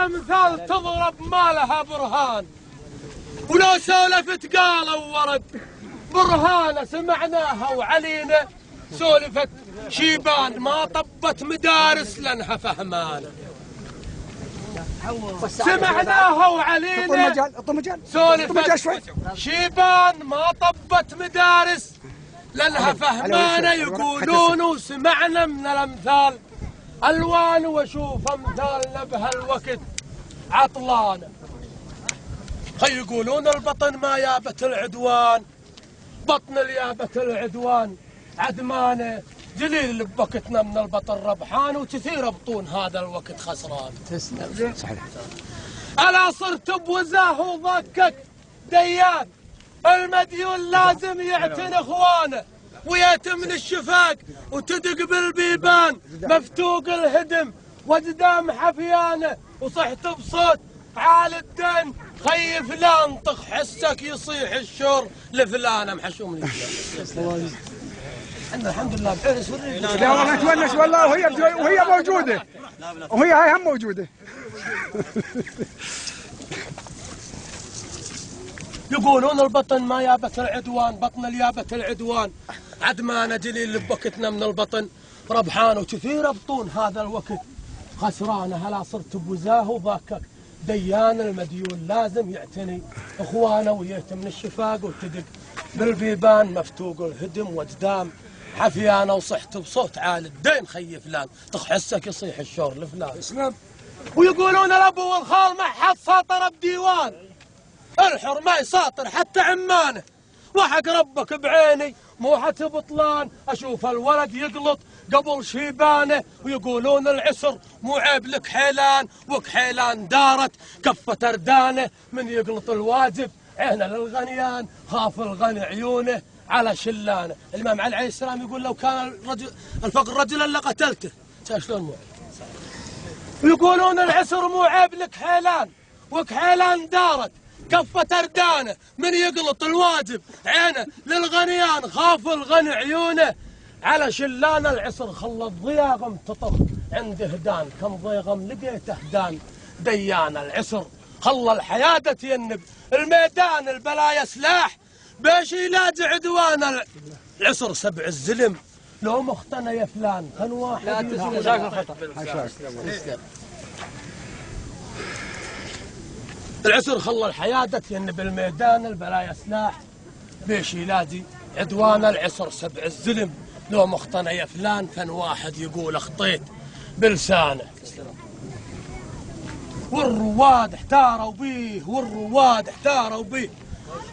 مثال تضرب ما لها برهان، ولو سولفت قالوا ورد برهانه سمعناها وعلينا سولفت شيبان ما طبت مدارس لانها فهمانه. سمعناها وعلينا سولفت شيبان ما طبت مدارس لانها فهمانه. يقولون وسمعنا من الامثال الوان واشوف امثالنا بهالوقت عطلانه. يقولون البطن ما يابت العدوان، بطن اليابت العدوان عدمانه. جليل بوقتنا من البطن ربحان وكثير بطون هذا الوقت خسران. تسلم. صحيح. الا صرت بوزاه وضكك ديان، المديون لازم يعتني اخوانه ويتم من الشفاق وتدق بالبيبان مفتوق الهدم وقدام حفيانه. وصحت بصوت عال الدين خي فلان طخ حسك يصيح الشور لفلانه محشوم لي. احنا الحمد لله بعرس والرجل. لا والله نتونس والله وهي موجوده وهي هاي هم موجوده. يقولون البطن ما يابت العدوان، بطن اليابت العدوان عدمانه. جليل بوقتنا من البطن ربحان وكثير بطون هذا الوقت خسرانه. هلا صرت بوزاه وضاكك ديان، المديون لازم يعتني اخوانه ويهتم من الشفاق وتدق بالبيبان مفتوق الهدم وقدام حفيانه. وصحت بصوت عال الدين خي فلان طخ حسك يصيح الشور لفلان. اسلم. ويقولون الابو والخال ما حد ساطر بديوان، الحر ما يساطر حتى عمانه. وحق ربك بعيني مو حتى بطلان، اشوف الولد يقلط قبل شيبانه. ويقولون العسر مو عيب لك حيلان، وكحيلان دارت كفة اردانه. من يقلط الواجب عينه للغنيان، خاف الغني عيونه على شلانه. الامام علي عليه السلام يقول لو كان الفقر رجلا لقتلته. شلون مو عيب؟ ويقولون العسر مو عيب لك حيلان، وكحيلان دارت كفة اردانه. من يقلط الواجب عينه للغنيان، خاف الغني عيونه على شلان. العسر خلى الضياغم تطخ عند هدان، كم ضيغم لقيته هدان ديان. العسر خلى الحيادة ينب الميدان، البلايا سلاح باش يلاج عدوان. العسر سبع الزلم لو مختنى يا فلان كان واحد لا تسلم خطأ. العسر خلى الحيادة ينب الميدان، البلايا سلاح باش يلاجي عدوان. العسر سبع الزلم لو مختنى يا فلان كان واحد يقول اخطيت بلسانه. والرواد احتاروا بيه، والرواد احتاروا بيه.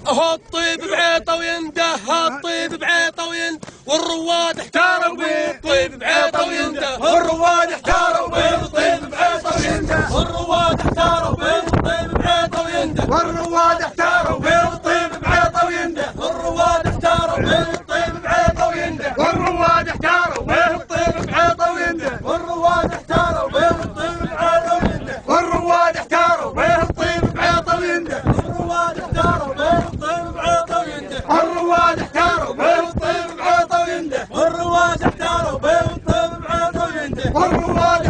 اهو الطيب بعيطه وينده، ها الطيب بعيطه وينده. والرواد احتاروا بيه، الطيب بعيطه وينده. والرواد احتاروا بيه، الطيب بعيطه وينده. والرواد احتاروا بيه، الطيب بعيطه وينده. والرواد احتاروا بيه، الطيب بعيطه وينده. والرواد احتاروا بيه، الطيب بعيطه وينده. والرواد احتاروا بيه، الطيب بعيطه وينده. والرواد احتاروا بيه، الطيب بعيطه وينده. والرواد احتاروا بيه، الطيب بعيطه وينده. والرواد احتاروا بيه، الطيب بعيطه وينده. الرواد احتاروا بيه، الطيب بعيطه وينده. والرواد احتاروا بيه، الطيب بعيطه وينده. والرواد